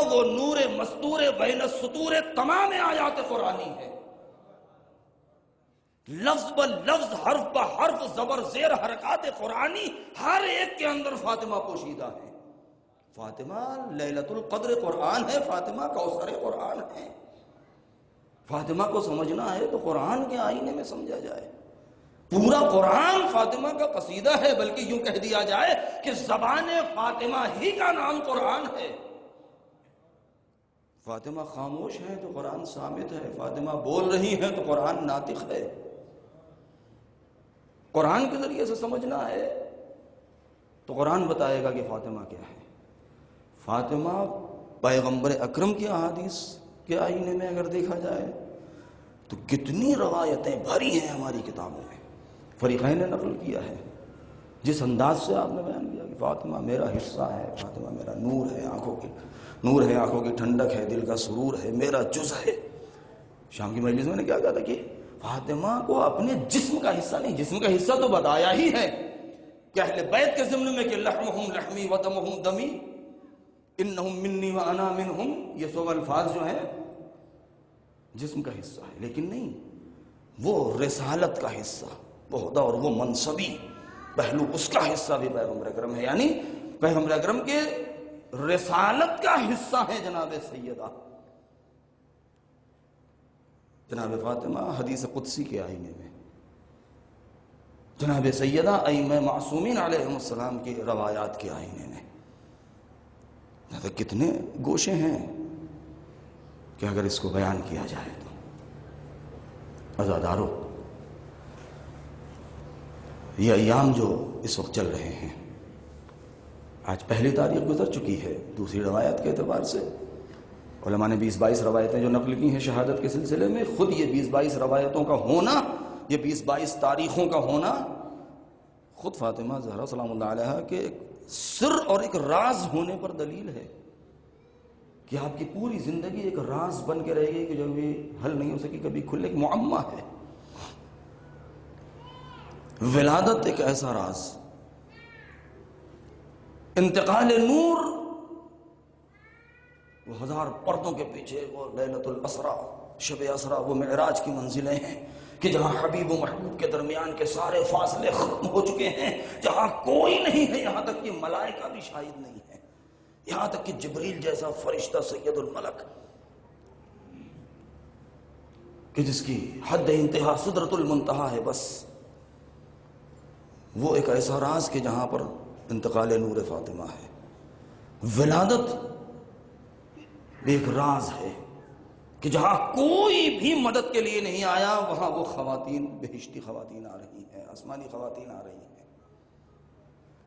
وہ نور مستور بین السطور تمام آیات قرآنی ہے. لفظ بلفظ، حرف بحرف، زبر زیر حرکات قرآنی، ہر ایک کے اندر فاطمہ پوشیدہ ہے. فاطمہ لیلۃ القدر قرآن ہے، فاطمہ کوثر قرآن ہے. فاطمہ کو سمجھنا ہے تو قرآن کے آئینے میں سمجھا جائے. پورا قرآن فاطمہ کا قصیدہ ہے، بلکہ یوں کہہ دیا جائے کہ زبان فاطمہ ہی کا نام قرآن ہے. فاطمہ خاموش ہے تو قرآن صامت ہے، فاطمہ بول رہی ہے تو قرآن ناطق ہے. قرآن کے ذریعے سے سمجھنا ہے تو قرآن بتائے گا کہ فاطمہ کیا ہے. فاطمہ پیغمبر اکرم کی احادیث کے آئینے میں اگر دیکھا جائے تو کتنی روایتیں بھری ہیں ہماری کتابوں میں. فریقین نے نقل کیا ہے، جس انداز سے آپ نے بیان کیا کہ فاطمہ میرا حصہ ہے، فاطمہ میرا نور ہے، آنکھوں کی ٹھنڈک ہے، دل کا سرور ہے، میرا جز ہے. شام کی مجلس میں نے کیا کہا تھا کہ فاطمہ کو اپنے جسم کا حصہ نہیں، جسم کا حصہ تو بتایا ہی ہے کہ اہل بیت کے ضمن میں کہ لحمہم لحمی و دمہم دمی انہم منی و انا منہم، یہ سب الفاظ جو ہیں جسم کا حصہ ہے، لیکن نہیں، وہ رسالت کا حصہ، وہ عہدہ اور وہ منصبی پہلو، اس کا حصہ بھی پیغمبر اکرم ہے. یعنی پیغمبر اکرم کے رسالت کا حصہ ہے جناب سیدہ جناب فاطمہ حدیث قدسی کے آئینے میں، جناب سیدہ ائمہ معصومین علیہ السلام کی روایات کے آئینے میں. کتنے گوشے ہیں کہ اگر اس کو بیان کیا جائے تو. عزادارو، یہ ایام جو اس وقت چل رہے ہیں، آج پہلی تاریخ گزر چکی ہے. دوسری روایت کے اعتبار سے علماء نے 20-22 روایتیں جو نقل کی ہیں شہادت کے سلسلے میں، خود یہ 20-22 روایتوں کا ہونا، یہ 20-22 تاریخوں کا ہونا، خود فاطمہ زہرا سلام اللہ علیہا کے ایک سر اور ایک راز ہونے پر دلیل ہے کہ آپ کی پوری زندگی ایک راز بن کے رہے گی کہ جو بھی حل نہیں ہو سکی، کبھی کھلے، ایک معمہ ہے. ولادت ایک ایسا راز، انتقال نور، وہ ہزار پردوں کے پیچھے وہ لیلۃ الاسرا، شب اسرا، وہ معراج کی منزلیں ہیں کہ جہاں حبیب و محبوب کے درمیان کے سارے فاصلے ختم ہو چکے ہیں، جہاں کوئی نہیں ہے، یہاں تک کہ ملائکہ بھی شاہد نہیں ہے، یہاں تک کہ جبریل جیسا فرشتہ سید الملک کہ جس کی حد انتہا سدرۃ المنتہا ہے، بس وہ ایک ایسا راز کہ جہاں پر انتقال نور فاطمہ ہے. ولادت ایک راز ہے کہ جہاں کوئی بھی مدد کے لیے نہیں آیا، وہاں وہ خواتین، بہشتی خواتین آ رہی ہیں، آسمانی خواتین آ رہی ہیں.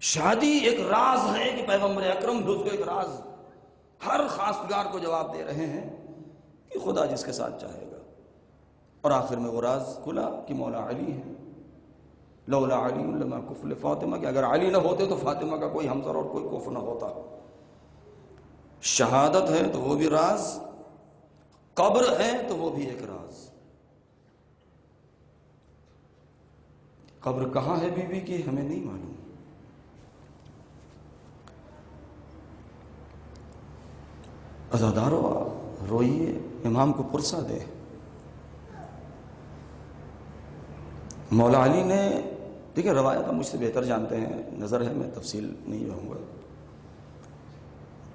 شادی ایک راز ہے کہ پیغمبر اکرم بھی اس کو ایک راز ہر خواستگار کو جواب دے رہے ہیں کہ خدا جس کے ساتھ چاہے گا. اور آخر میں وہ راز کھلا کہ مولا علی ہے. لولا علی لما کفل فاطمہ، کہ اگر علی نہ ہوتے تو فاطمہ کا کوئی ہمسر اور کوئی کف نہ ہوتا. شہادت ہے تو وہ بھی راز، قبر ہے تو وہ بھی ایک راز. قبر کہاں ہے بی بی کی ہمیں نہیں معلوم. عزادارو، روئیے، امام کو پرسہ دے. مولا علی نے، دیکھیں روایت مجھ سے بہتر جانتے ہیں، نظر ہے، میں تفصیل نہیں رہوں گا.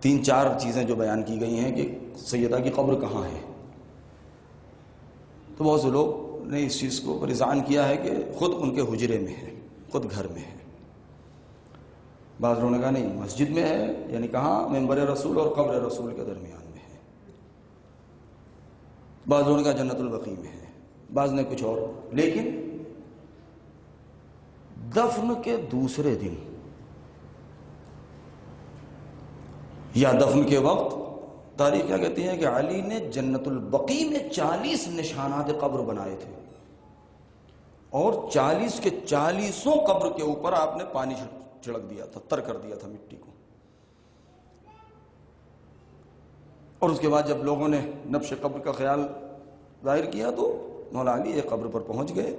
3-4 چیزیں جو بیان کی گئی ہیں کہ سیدہ کی قبر کہاں ہے، تو بہت سے لوگ نے اس چیز کو رجحان کیا ہے کہ خود ان کے حجرے میں ہے، خود گھر میں ہے. بعض لوگوں نے کہا نہیں، مسجد میں ہے، یعنی کہاں، منبر رسول اور قبر رسول کے درمیان میں ہے. بعض لوگوں نے کہا جنت البقیع میں ہے، بعض نے کچھ اور. لیکن دفن کے دوسرے دن یا دفن کے وقت، تاریخ کیا کہتی ہے کہ علی نے جنت البقیع میں 40 نشانات قبر بنائے تھے، اور 40 کے 40 قبر کے اوپر آپ نے پانی چھڑک دیا تھا، تر کر دیا تھا مٹی کو. اور اس کے بعد جب لوگوں نے نبش قبر کا خیال ظاہر کیا تو مولا علی ایک قبر پر پہنچ گئے،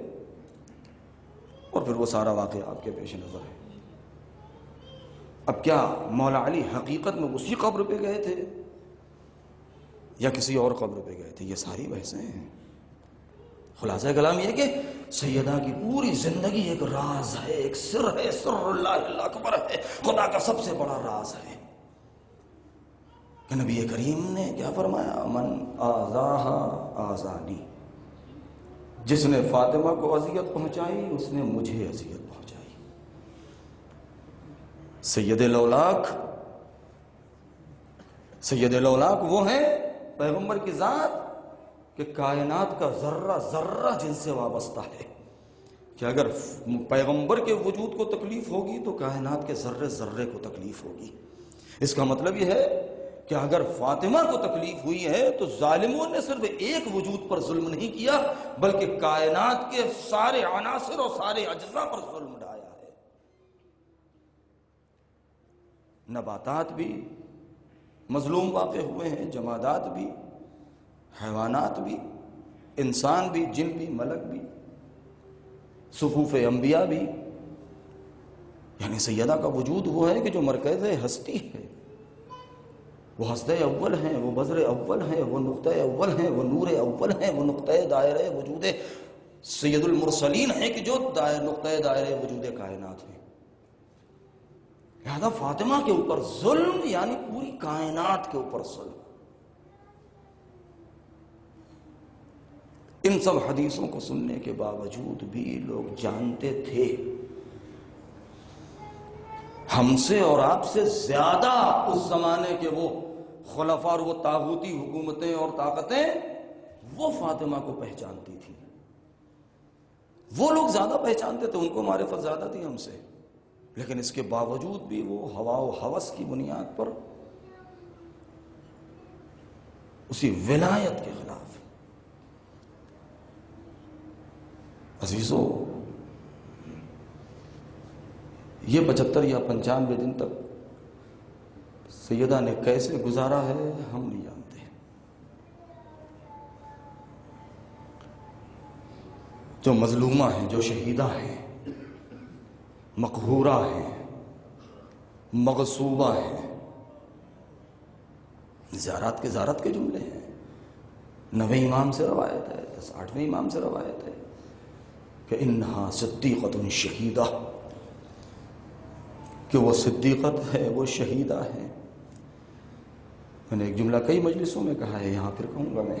اور پھر وہ سارا واقعہ آپ کے پیش نظر ہے۔ اب کیا مولا علی حقیقت میں اسی قبر پہ گئے تھے یا کسی اور قبر پہ گئے تھے؟ یہ ساری بحثیں ہیں۔ خلاصہ کلام یہ کہ سیدہ کی پوری زندگی ایک راز ہے، ایک سر ہے، سر اللہ اکبر ہے، خدا کا سب سے بڑا راز ہے کہ نبی کریم نے کیا فرمایا؟ من آذاہا آذانی، جس نے فاطمہ کو اذیت پہنچائی اس نے مجھے اذیت پہنچائی۔ سید الاولاق وہ ہیں پیغمبر کی ذات کہ کائنات کا ذرہ ذرہ جن سے وابستہ ہے، کہ اگر پیغمبر کے وجود کو تکلیف ہوگی تو کائنات کے ذرے ذرے کو تکلیف ہوگی۔ اس کا مطلب یہ ہے کہ اگر فاطمہ کو تکلیف ہوئی ہے تو ظالموں نے صرف ایک وجود پر ظلم نہیں کیا بلکہ کائنات کے سارے عناصر اور سارے اجزاء پر ظلم ڈھایا ہے۔ نباتات بھی مظلوم واقع ہوئے ہیں، جمادات بھی، حیوانات بھی، انسان بھی، جن بھی، ملک بھی، صفوف انبیاء بھی۔ یعنی سیدہ کا وجود وہ ہے کہ جو مرکز ہستی ہے، وہ ہستہ اول ہیں، وہ بذر اول ہیں، وہ نقطہ اول ہیں، وہ نور اول ہیں، وہ نقطہ دائرہ وجود سید المرسلین ہیں کہ جو نقطہ دائرہ وجود کائنات ہیں۔ لہذا فاطمہ کے اوپر ظلم یعنی پوری کائنات کے اوپر ظلم۔ ان سب حدیثوں کو سننے کے باوجود بھی لوگ جانتے تھے ہم سے اور آپ سے زیادہ اس زمانے کے وہ خلفاء اور وہ طاغوتی حکومتیں اور طاقتیں وہ فاطمہ کو پہچانتی تھی۔ وہ لوگ زیادہ پہچانتے تھے، ان کو معرفت زیادہ تھی ہم سے، لیکن اس کے باوجود بھی وہ ہوا و ہوس کی بنیاد پر اسی ولایت کے خلاف۔ عزیزو، یہ 75 یا 95 دن تک سیدہ نے کیسے گزارا ہے ہم نہیں جانتے۔ جو مظلومہ ہیں، جو شہیدہ ہیں، مقہورہ ہیں، مغصوبہ ہیں، زیارت کے جملے ہیں۔ 9ویں امام سے روایت ہے، 8ویں امام سے روایت ہے کہ انہا صدیقۃ شہیدہ، کہ وہ صدیقت ہے، وہ شہیدہ ہے۔ میں نے ایک جملہ کئی مجلسوں میں کہا ہے، یہاں پھر کہوں گا میں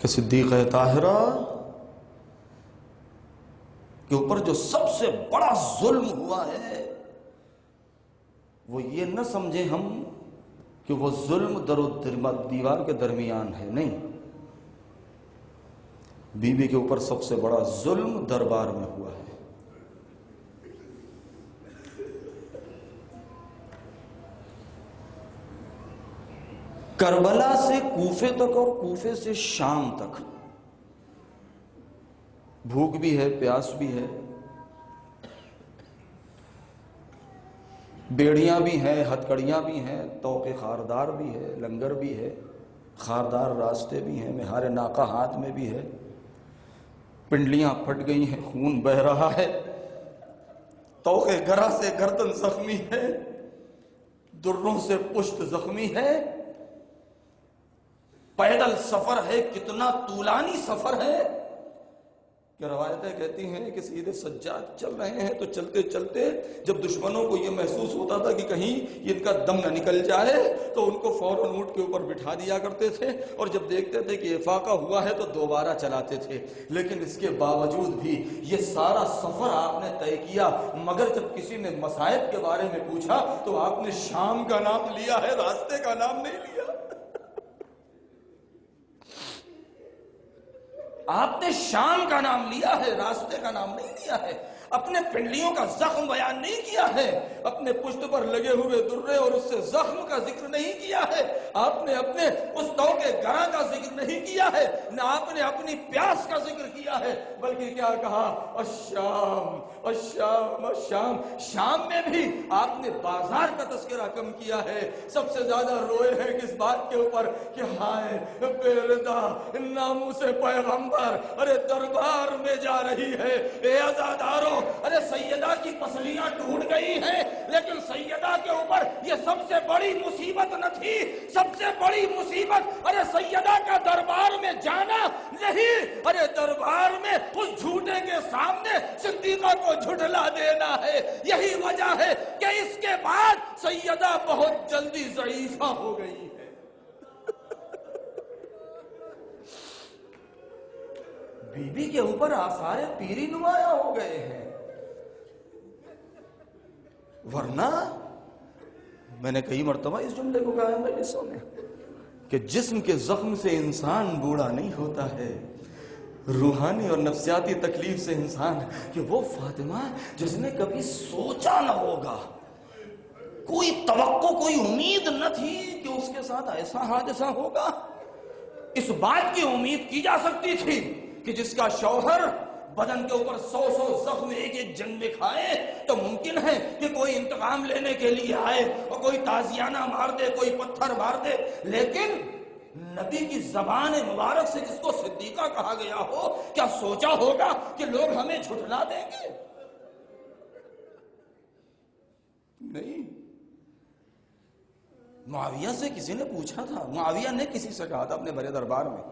کہ صدیقہ طاہرہ کے اوپر جو سب سے بڑا ظلم ہوا ہے وہ یہ نہ سمجھیں ہم کہ وہ ظلم در و دیوار کے درمیان ہے، نہیں۔ بی بی کے اوپر سب سے بڑا ظلم دربار میں ہوا ہے۔ کربلا سے کوفے تک اور کوفے سے شام تک بھوک بھی ہے، پیاس بھی ہے، بیڑیاں بھی ہیں، ہتکڑیاں بھی ہیں، طوق خاردار بھی ہے، لنگر بھی ہے، خاردار راستے بھی ہیں، مہار ناقہ ہاتھ میں بھی ہے، پنڈلیاں پھٹ گئی ہیں، خون بہہ رہا ہے، طوق گرہ سے گردن زخمی ہے، دروں سے پشت زخمی ہے، پیدل سفر ہے، کتنا طولانی سفر ہے کہ روایتیں کہتی ہیں کہ سید سجاد چل رہے ہیں تو چلتے چلتے جب دشمنوں کو یہ محسوس ہوتا تھا کہ کہیں ان کا دم نہ نکل جائے تو ان کو فوراً اونٹ کے اوپر بٹھا دیا کرتے تھے، اور جب دیکھتے تھے کہ افاقہ ہوا ہے تو دوبارہ چلاتے تھے۔ لیکن اس کے باوجود بھی یہ سارا سفر آپ نے طے کیا، مگر جب کسی نے مصائب کے بارے میں پوچھا تو آپ نے شام کا نام لیا ہے، راستے کا نام نہیں لیا۔ آپ نے شام کا نام لیا ہے، راستے کا نام نہیں لیا ہے۔ اپنے پنڈلیوں کا زخم بیان نہیں کیا ہے، اپنے پشت پر لگے ہوئے درے اور اس سے زخم کا ذکر نہیں کیا ہے، آپ نے اپنے اس تو کے گراں کا ذکر نہیں کیا ہے، نہ آپ نے اپنی پیاس کا ذکر کیا ہے، بلکہ کیا کہا؟ الشام الشام الشام۔ شام میں بھی آپ نے بازار کا تذکرہ کم کیا ہے۔ سب سے زیادہ روئے ہیں کس بات کے اوپر کہ ہائے بے ردا ناموس پیغمبر، ارے دربار میں جا رہی ہے، اے عزادارو، ارے سیدہ کی پسلیاں ٹوٹ گئی ہیں، لیکن سیدہ کے اوپر یہ سب سے بڑی مصیبت نہ تھی۔ سب سے بڑی مصیبت ارے سیدہ کا دربار میں جانا نہیں، ارے دربار میں اس جھوٹے کے سامنے صدیقہ کو جھٹلا دینا ہے۔ یہی وجہ ہے کہ اس کے بعد سیدہ بہت جلدی ضعیفہ ہو گئی ہے۔ بی بی کے اوپر آثار پیری نمایاں ہو گئے ہیں، ورنہ میں نے کئی مرتبہ اس جملے کو کہا ہے مجلسوں میں کہ جسم کے زخم سے انسان بوڑھا نہیں ہوتا ہے، روحانی اور نفسیاتی تکلیف سے انسان، کہ وہ فاطمہ جس نے کبھی سوچا نہ ہوگا، کوئی توقع کوئی امید نہ تھی کہ اس کے ساتھ ایسا حادثہ ہوگا۔ اس بات کی امید کی جا سکتی تھی کہ جس کا شوہر بدن کے اوپر 100 زخم ایک ایک جنگ میں کھائے تو ممکن ہے کہ کوئی انتقام لینے کے لیے آئے اور کوئی تازیانہ مار دے، کوئی پتھر مار دے، لیکن نبی کی زبان مبارک سے جس کو صدیقہ کہا گیا ہو، کیا سوچا ہوگا کہ لوگ ہمیں جھٹلا دیں گے؟ نہیں۔ معاویہ سے کسی نے پوچھا تھا، معاویہ نے کسی سے کہا تھا اپنے بڑے دربار میں،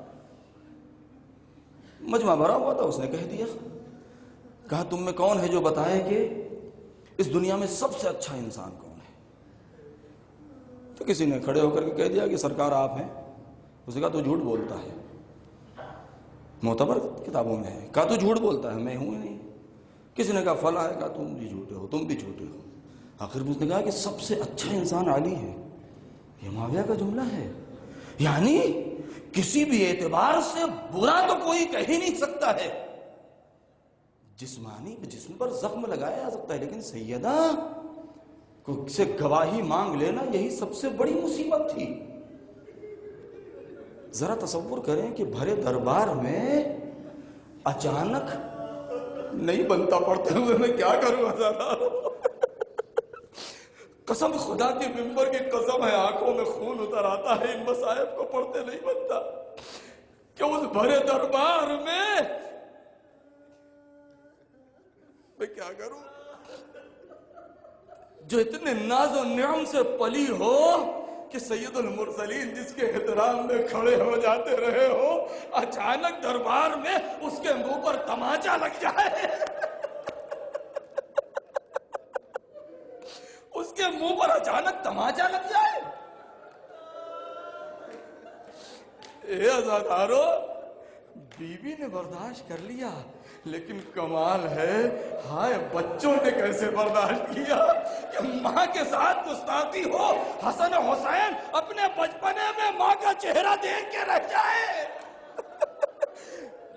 مجمع بھرا ہوا تھا، اس نے کہہ دیا، کہا تم میں کون ہے جو بتائے کہ اس دنیا میں سب سے اچھا انسان کون ہے؟ تو کسی نے کھڑے ہو کر کے کہہ دیا کہ سرکار آپ ہیں۔ اس نے کہا تو جھوٹ بولتا ہے، معتبر کتابوں میں ہے، کہا تو جھوٹ بولتا ہے، میں ہوں ہی نہیں۔ کسی نے کہا فلاں ہے، کہا تم بھی جھوٹے ہو، تم بھی جھوٹے ہو۔ آخر میں اس نے کہا کہ سب سے اچھا انسان علی ہے۔ یہ معاویہ کا جملہ ہے، یعنی کسی بھی اعتبار سے برا تو کوئی کہہ ہی نہیں سکتا ہے، جسمانی جسم پر زخم لگایا جا سکتا ہے، لیکن سیدہ کو سے گواہی مانگ لینا یہی سب سے بڑی مصیبت تھی۔ ذرا تصور کریں کہ بھرے دربار میں اچانک نہیں بنتا پڑتے ہوئے میں کیا کروں ذرا، قسم خدا کی ممبر کی قسم ہے، آنکھوں میں خون اتر آتا ہے ان مصائب کو پڑھتے نہیں بنتا کہ اس بھرے دربار میں کیا کروں جو اتنے ناز و نعم سے پلی ہو کہ سید المرسلین جس کے احترام میں کھڑے ہو جاتے رہے ہو، اچانک دربار میں اس کے منہ پر تماچا لگ جائے، اس کے منہ پر اچانک تماچا لگ جائے۔ اے عزادارو، بی بی نے برداشت کر لیا، لیکن کمال ہے ہائے بچوں نے کیسے برداشت کیا کہ ماں کے ساتھ گستاخی ہو، حسن و حسین اپنے بچپنے میں ماں کا چہرہ دیکھ کے رہ جائے۔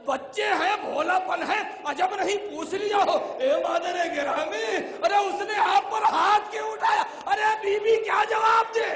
بچے ہیں، بھولا پن ہے، عجب نہیں پوچھ لیا ہو اے مادر گرامی، ارے اس نے آپ پر ہاتھ کیوں اٹھایا؟ ارے بی بی کیا جواب دے؟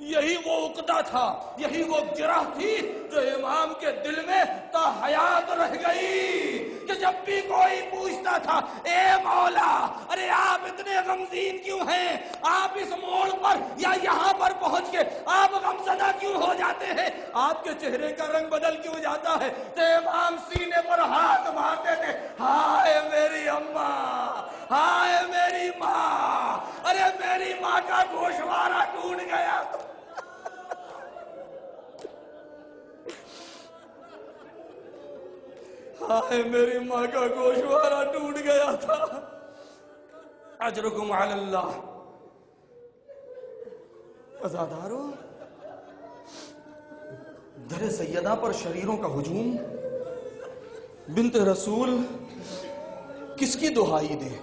یہی وہ عقدہ تھا، یہی وہ گرہ تھی جو امام کے دل میں تا حیات رہ گئی کہ جب بھی کوئی پوچھتا تھا اے مولا، ارے آپ اتنے غمگین کیوں ہیں؟ آپ اس موڑ پر یا یہاں پر پہنچ کے آپ غمزدہ کیوں ہو جاتے ہیں؟ آپ کے چہرے کا رنگ بدل کیوں جاتا ہے؟ تو امام سینے پر ہاتھ مارتے تھے، ہائے میری اماں، ہائے میری ماں، ارے میری ماں کا گوشوارہ ٹوٹ گیا۔ ہائے میری ماں کا گوشوارہ ٹوٹ گیا تھا۔ اجرکم علی اللہ۔ عزادارو، در سیدہ پر شریروں کا ہجوم، بنت رسول کس کی دہائی دے؟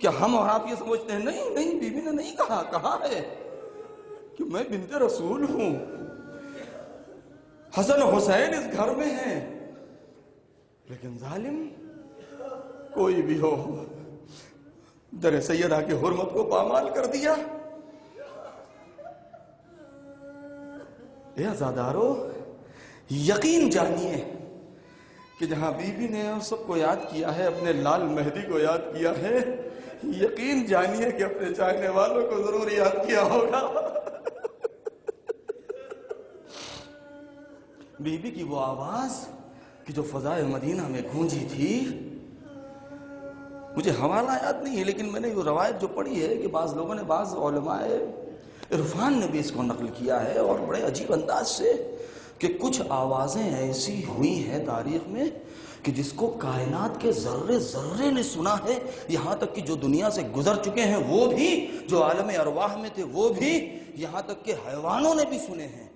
کیا ہم اور آپ یہ سمجھتے ہیں نہیں نہیں بی بی نے نہیں کہا ہے کہ میں بنت رسول ہوں، حسن حسین اس گھر میں ہیں، لیکن ظالم کوئی بھی ہو در سیدہ کی حرمت کو پامال کر دیا۔ اے عزادارو، یقین جانیے کہ جہاں بی بی نے سب کو یاد کیا ہے، اپنے لال مہدی کو یاد کیا ہے، یقین جانیے کہ اپنے چاہنے والوں کو ضرور یاد کیا ہوگا۔ بی بی کی وہ آواز کہ جو فضائے مدینہ میں گونجی تھی، مجھے حوالہ یاد نہیں ہے لیکن میں نے یہ روایت جو پڑھی ہے کہ بعض لوگوں نے، بعض علماء عرفان نے بھی اس کو نقل کیا ہے اور بڑے عجیب انداز سے، کہ کچھ آوازیں ایسی ہوئی ہیں تاریخ میں کہ جس کو کائنات کے ذرے ذرے نے سنا ہے، یہاں تک کہ جو دنیا سے گزر چکے ہیں وہ بھی، جو عالم ارواح میں تھے وہ بھی، یہاں تک کہ حیوانوں نے بھی سنے ہیں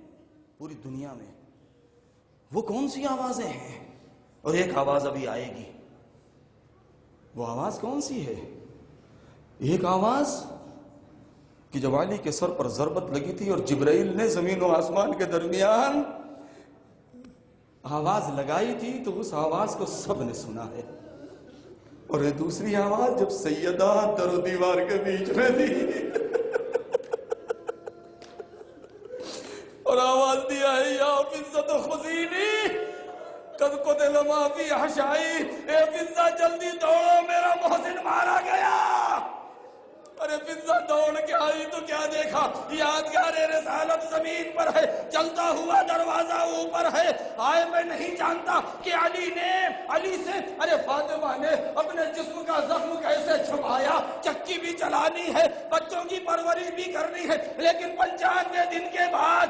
پوری دنیا میں۔ وہ کون سی آوازیں ہیں؟ اور ایک آواز ابھی آئے گی۔ وہ آواز کون سی ہے؟ ایک آواز کہ جب علی کے سر پر ضربت لگی تھی اور جبرائیل نے زمین و آسمان کے درمیان آواز لگائی تھی تو اس آواز کو سب نے سنا ہے۔ اور یہ دوسری آواز جب سیدہ در و دیوار کے بیچ میں تھی اور آواز دیا ہے، یا فضت خزینی قد قتل ما فی حشائی، اے فضہ جلدی دوڑو میرا محسن مارا گیا۔ ارے فضہ دوڑ کے آئی تو کیا دیکھا؟ یادگار رسالت زمین پر ہے، چلتا ہوا دروازہ اوپر ہے۔ آئے میں نہیں جانتا کہ علی سے فاطمہ نے اپنے جسم کا زخم کیسے چھپایا۔ چکی بھی چلانی ہے، بچوں کی پرورش بھی کرنی ہے، لیکن 95 دن کے بعد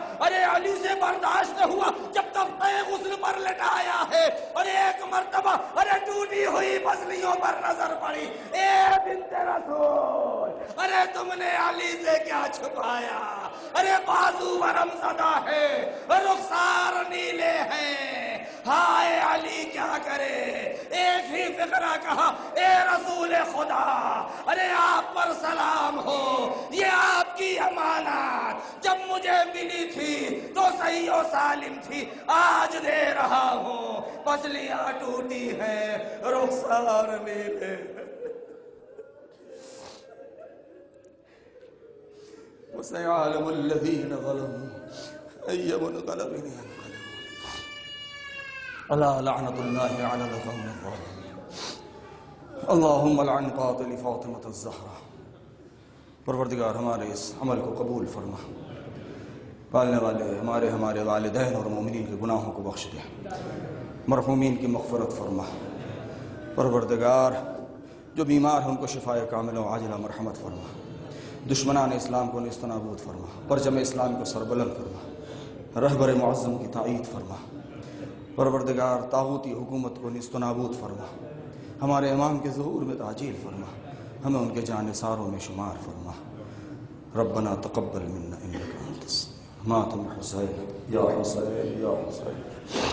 علی سے برداشت نہ ہوا جب تک غسل پر لٹایا ہے، اور ایک مرتبہ ٹوٹی ہوئی پسلیوں پر نظر پڑی۔ اے بنت رسول، تم نے علی سے کیا چھپایا؟ بازو ورم زدہ ہے، رخسار نیلے ہیں، ہائے علی کیا کرے؟ ایک ہی فقرہ کہا، اے رسول خدا، آپ پر سلام ہو، یہ آپ کی امانت جب مجھے ملی تھی تو صحیح و سالم تھی، آج دے رہا ہوں، پسلیاں ٹوٹی ہیں، رخسار نیلے۔ وَسَيَعْلَمُ الَّذِينَ ظَلَمُوا أَيَّ مُنْقَلَبٍ يَنْقَلِبُونَ أَلَا لَعْنَةُ اللَّهِ عَلَى الْقَوْمِ الظَّالِمِينَ اللہم لعن قاتل فاطمة الزہرا۔ پروردگار ہمارے اس عمل کو قبول فرما، پالنے والے ہمارے والدین اور مومنین کے گناہوں کو بخش دے، مرحومین کی مغفرت فرما۔ پروردگار جو بیمار ہیں ان کو شفائے کاملہ و عاجلہ مرحمت فرما، دشمنان اسلام کو نیست و نابود فرما، پرچم اسلام کو سربلند فرما، رہبر معظم کی تائید فرما۔ پروردگار طاغوتی حکومت کو نیست و نابود فرما، ہمارے امام کے ظہور میں تعجیل فرما، ہمیں ان کے جانثاروں میں شمار فرما۔ ربنا تقبل منا انک انت السمیع۔ ماتم حسین یا حسین یا حسین۔